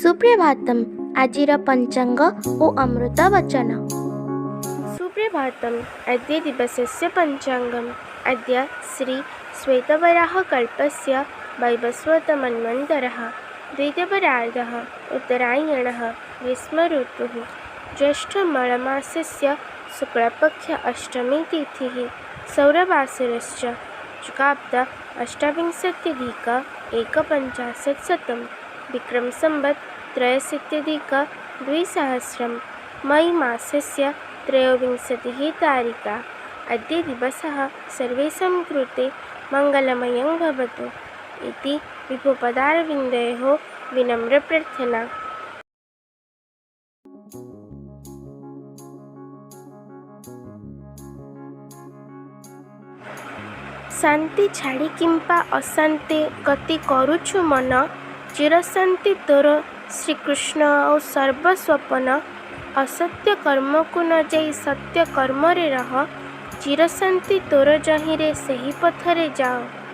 सुप्रभातम आजिर पंचांग ओ अमृत वचन। सुप्रभातम। अद्य दिवसस्य पञ्चाङ्गम्। अद्य श्री श्वेतवराहकल्पस्य वैवस्वतमन्वन्तरः द्वितीयपरार्धः उत्तरायणः ग्रीष्मऋतुः ज्येष्ठमलमासस्य शुक्लपक्ष अष्टमी तिथिः सौरवासरश्च चुकाब्द अष्टाविंशत्यधिक एकपञ्चाशत्शतं विक्रमसंवत् त्रयोशीत्यधिक-द्विसहस्रं मई मासस्य त्रयोविंशतिः तारिका। अद्य दिवसः सर्वेषां कृते मङ्गलमयं भवतु इति विभुपदारविन्दयोः विनम्रप्रार्थना। शांति छाड़ी किंपा अशांति गति करुछु मन, चिरशांति तोर श्रीकृष्ण और सर्वस्वपन। असत्य कर्म को न जाई सत्य कर्म रे रह, चिरशांति तोर जहीं रे सही पथरे जाओ।